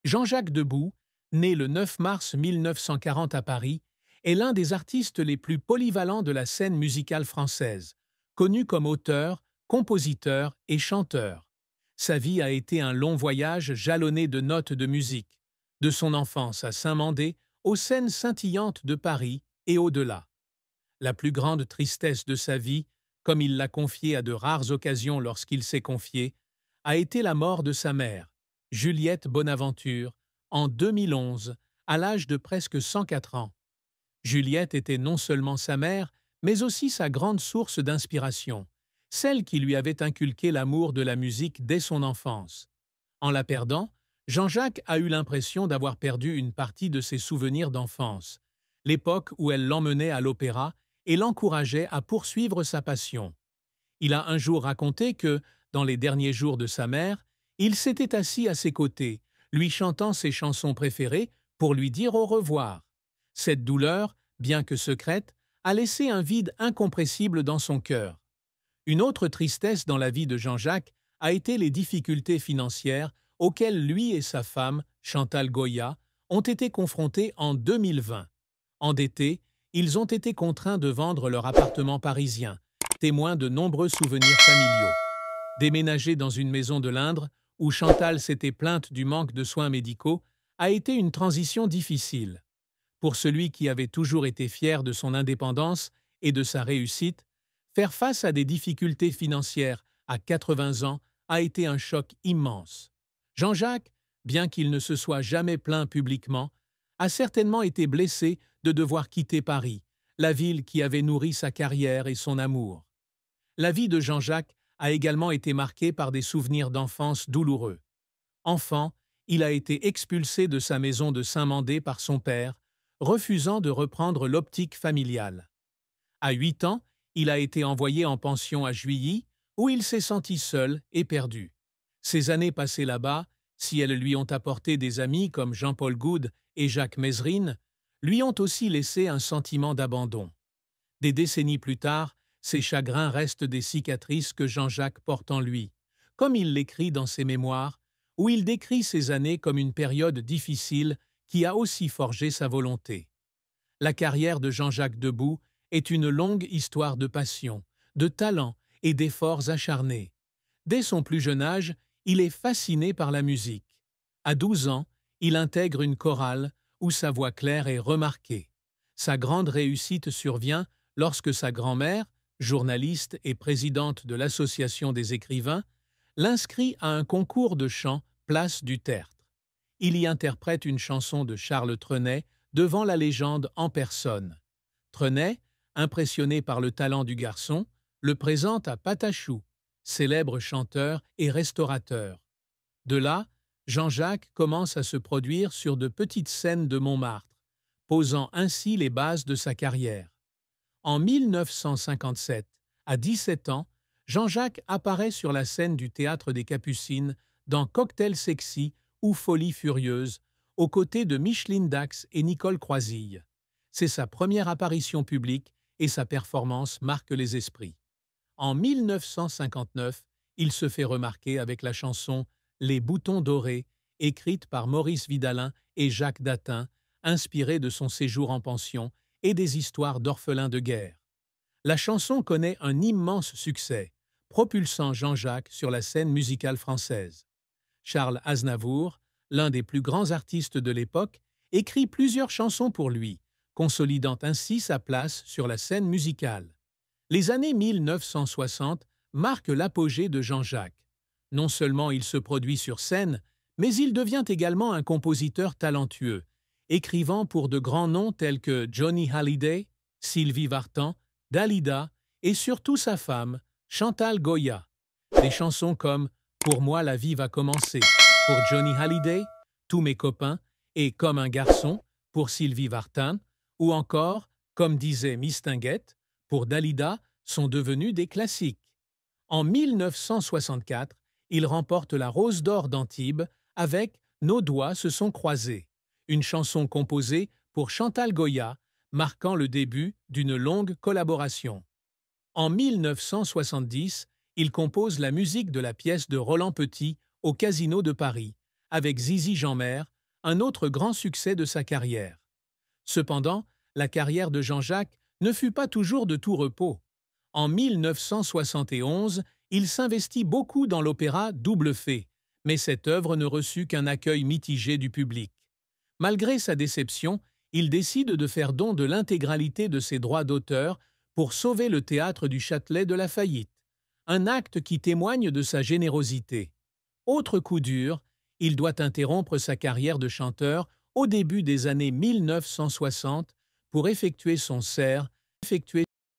Jean-Jacques Debout, né le 9 mars 1940 à Paris, est l'un des artistes les plus polyvalents de la scène musicale française, connu comme auteur, compositeur et chanteur. Sa vie a été un long voyage jalonné de notes de musique, de son enfance à Saint-Mandé aux scènes scintillantes de Paris et au-delà. La plus grande tristesse de sa vie, comme il l'a confié à de rares occasions lorsqu'il s'est confié, a été la mort de sa mère, Juliette Bonaventure, en 2011, à l'âge de presque 104 ans. Juliette était non seulement sa mère, mais aussi sa grande source d'inspiration, celle qui lui avait inculqué l'amour de la musique dès son enfance. En la perdant, Jean-Jacques a eu l'impression d'avoir perdu une partie de ses souvenirs d'enfance, l'époque où elle l'emmenait à l'opéra et l'encourageait à poursuivre sa passion. Il a un jour raconté que, dans les derniers jours de sa mère, il s'était assis à ses côtés, lui chantant ses chansons préférées pour lui dire au revoir. Cette douleur, bien que secrète, a laissé un vide incompressible dans son cœur. Une autre tristesse dans la vie de Jean-Jacques a été les difficultés financières auxquelles lui et sa femme, Chantal Goya, ont été confrontés en 2020. Endettés, ils ont été contraints de vendre leur appartement parisien, témoin de nombreux souvenirs familiaux. Déménager dans une maison de l'Indre, où Chantal s'était plainte du manque de soins médicaux, a été une transition difficile. Pour celui qui avait toujours été fier de son indépendance et de sa réussite, faire face à des difficultés financières à 80 ans a été un choc immense. Jean-Jacques, bien qu'il ne se soit jamais plaint publiquement, a certainement été blessé de devoir quitter Paris, la ville qui avait nourri sa carrière et son amour. La vie de Jean-Jacques a également été marquée par des souvenirs d'enfance douloureux. Enfant, il a été expulsé de sa maison de Saint-Mandé par son père, refusant de reprendre l'optique familiale. À 8 ans, il a été envoyé en pension à Juilly, où il s'est senti seul et perdu. Ces années passées là-bas, si elles lui ont apporté des amis comme Jean-Paul Goude et Jacques Mézerine, lui ont aussi laissé un sentiment d'abandon. Des décennies plus tard, ces chagrins restent des cicatrices que Jean-Jacques porte en lui, comme il l'écrit dans ses mémoires, où il décrit ces années comme une période difficile qui a aussi forgé sa volonté. La carrière de Jean-Jacques Debout est une longue histoire de passion, de talent et d'efforts acharnés. Dès son plus jeune âge, il est fasciné par la musique. À 12 ans, il intègre une chorale où sa voix claire est remarquée. Sa grande réussite survient lorsque sa grand-mère, journaliste et présidente de l'Association des écrivains, l'inscrit à un concours de chant Place du Tertre. Il y interprète une chanson de Charles Trenet devant la légende en personne. Trenet, impressionné par le talent du garçon, le présente à Patachou, célèbre chanteur et restaurateur. De là, Jean-Jacques commence à se produire sur de petites scènes de Montmartre, posant ainsi les bases de sa carrière. En 1957, à 17 ans, Jean-Jacques apparaît sur la scène du Théâtre des Capucines dans Cocktail Sexy ou Folie Furieuse, aux côtés de Micheline Dax et Nicole Croisille. C'est sa première apparition publique et sa performance marque les esprits. En 1959, il se fait remarquer avec la chanson « Les boutons dorés » écrite par Maurice Vidalin et Jacques Datin, inspirée de son séjour en pension et des histoires d'orphelins de guerre. La chanson connaît un immense succès, propulsant Jean-Jacques sur la scène musicale française. Charles Aznavour, l'un des plus grands artistes de l'époque, écrit plusieurs chansons pour lui, consolidant ainsi sa place sur la scène musicale. Les années 1960 marquent l'apogée de Jean-Jacques. Non seulement il se produit sur scène, mais il devient également un compositeur talentueux, écrivant pour de grands noms tels que Johnny Hallyday, Sylvie Vartan, Dalida et surtout sa femme, Chantal Goya. Des chansons comme « Pour moi la vie va commencer » pour Johnny Hallyday, Tous mes copains et Comme un garçon pour Sylvie Vartan, ou encore Comme disait Mistinguett pour Dalida sont devenus des classiques. En 1964, il remporte la Rose d'Or d'Antibes avec Nos doigts se sont croisés, une chanson composée pour Chantal Goya, marquant le début d'une longue collaboration. En 1970, il compose la musique de la pièce de Roland Petit au Casino de Paris, avec Zizi Jeanmaire, un autre grand succès de sa carrière. Cependant, la carrière de Jean-Jacques ne fut pas toujours de tout repos. En 1971, il s'investit beaucoup dans l'opéra Double Fée, mais cette œuvre ne reçut qu'un accueil mitigé du public. Malgré sa déception, il décide de faire don de l'intégralité de ses droits d'auteur pour sauver le théâtre du Châtelet de la faillite, un acte qui témoigne de sa générosité. Autre coup dur, il doit interrompre sa carrière de chanteur au début des années 1960 pour effectuer son serre,